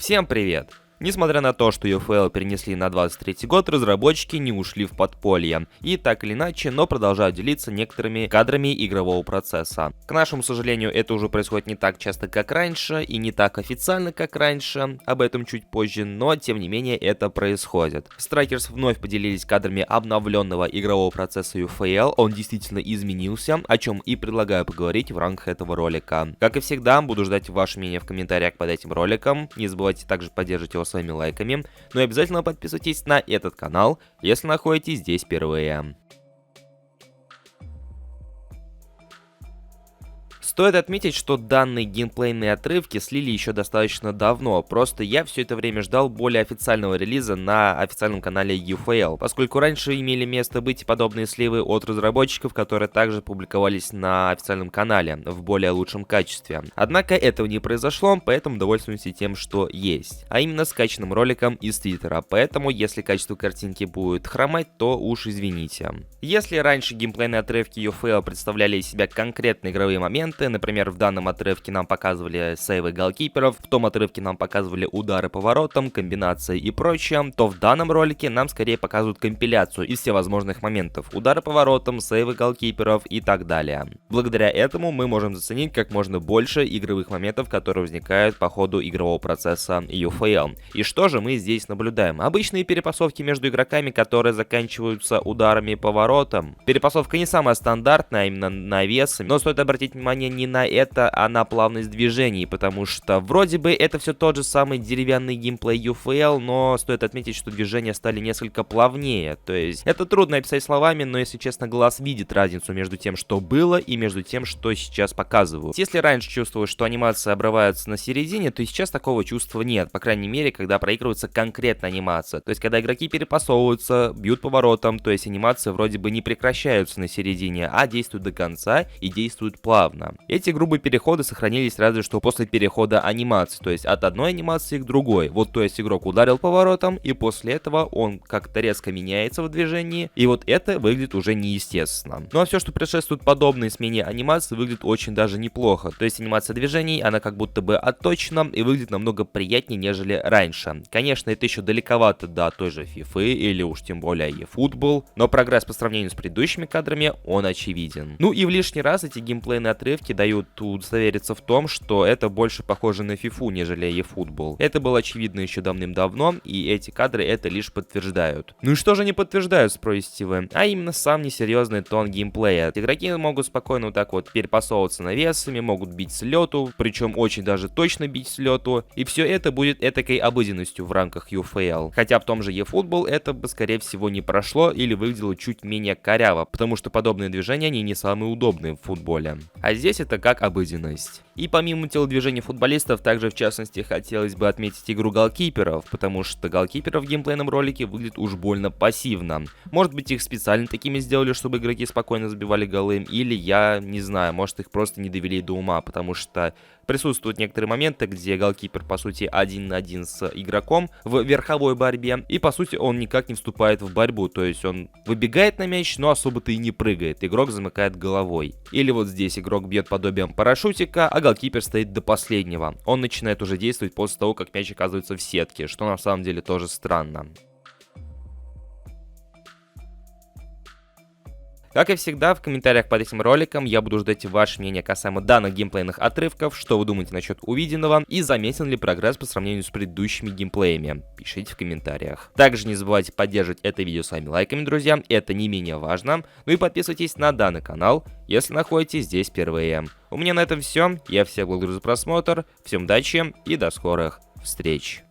Всем привет! Несмотря на то, что UFL перенесли на 23 год, разработчики не ушли в подполье. И так или иначе, но продолжают делиться некоторыми кадрами игрового процесса. К нашему сожалению, это уже происходит не так часто, как раньше, и не так официально, как раньше. Об этом чуть позже, но тем не менее это происходит. Strikers вновь поделились кадрами обновленного игрового процесса UFL. Он действительно изменился, о чем и предлагаю поговорить в рамках этого ролика. Как и всегда, буду ждать ваше мнение в комментариях под этим роликом. Не забывайте также поддерживать его своими лайками, ну и обязательно подписывайтесь на этот канал, если находитесь здесь впервые. Стоит отметить, что данные геймплейные отрывки слили еще достаточно давно, просто я все это время ждал более официального релиза на официальном канале UFL, поскольку раньше имели место быть подобные сливы от разработчиков, которые также публиковались на официальном канале в более лучшем качестве. Однако этого не произошло, поэтому довольствуемся тем, что есть, а именно скачанным роликом из Твиттера, поэтому если качество картинки будет хромать, то уж извините. Если раньше геймплейные отрывки UFL представляли из себя конкретные игровые моменты, например, в данном отрывке нам показывали сейвы голкиперов, в том отрывке нам показывали удары по воротам, комбинации и прочее, то в данном ролике нам скорее показывают компиляцию из всевозможных моментов. Удары по воротам, сейвы голкиперов и так далее. Благодаря этому мы можем заценить как можно больше игровых моментов, которые возникают по ходу игрового процесса UFL. И что же мы здесь наблюдаем? Обычные перепасовки между игроками, которые заканчиваются ударами по воротам. Перепасовка не самая стандартная, а именно навесами, но стоит обратить внимание не на это, а на плавность движений, потому что вроде бы это все тот же самый деревянный геймплей UFL, но стоит отметить, что движения стали несколько плавнее, то есть это трудно описать словами, но если честно, глаз видит разницу между тем, что было, и между тем, что сейчас показывают. Если раньше чувствовалось, что анимация обрывается на середине, то сейчас такого чувства нет, по крайней мере, когда проигрывается конкретная анимация, то есть когда игроки перепасовываются, бьют по воротам, то есть анимации вроде бы не прекращаются на середине, а действуют до конца и действуют плавно. Эти грубые переходы сохранились разве что после перехода анимации, то есть от одной анимации к другой. Вот, то есть игрок ударил поворотом, и после этого он как-то резко меняется в движении, и вот это выглядит уже неестественно. Ну а все, что предшествует подобной смене анимации, выглядит очень даже неплохо. То есть анимация движений, она как будто бы отточена и выглядит намного приятнее, нежели раньше. Конечно, это еще далековато до той же FIFA или уж тем более eFootball, но прогресс по сравнению с предыдущими кадрами, он очевиден. Ну и в лишний раз эти геймплейные отрывки дают удостовериться в том, что это больше похоже на FIFA, нежели eFootball. Это было очевидно еще давным-давно, и эти кадры это лишь подтверждают. Ну и что же не подтверждают, спросите вы? А именно сам несерьезный тон геймплея. Игроки могут спокойно вот так вот перепасовываться навесами, могут бить с лету, причем очень даже точно бить с лету, и все это будет этакой обыденностью в рамках UFL. Хотя в том же eFootball это бы скорее всего не прошло или выглядело чуть менее коряво, потому что подобные движения они не самые удобные в футболе. А здесь это как обыденность. И помимо телодвижений футболистов, также в частности хотелось бы отметить игру голкиперов, потому что голкиперы в геймплейном ролике выглядят уж больно пассивно. Может быть, их специально такими сделали, чтобы игроки спокойно забивали голы, или я не знаю, может их просто не довели до ума, потому что присутствуют некоторые моменты, где голкипер по сути 1 на 1 с игроком в верховой борьбе, и по сути он никак не вступает в борьбу, то есть он выбегает на мяч, но особо-то и не прыгает, игрок замыкает головой. Или вот здесь игрок бьет подобием парашютика, а голкипер стоит до последнего. Он начинает уже действовать после того, как мяч оказывается в сетке, что на самом деле тоже странно. Как и всегда, в комментариях под этим роликом я буду ждать ваше мнение касаемо данных геймплейных отрывков, что вы думаете насчет увиденного и заметен ли прогресс по сравнению с предыдущими геймплеями. Пишите в комментариях. Также не забывайте поддерживать это видео своими лайками, друзья, это не менее важно. Ну и подписывайтесь на данный канал, если находитесь здесь впервые. У меня на этом все, я всех благодарю за просмотр, всем удачи и до скорых встреч.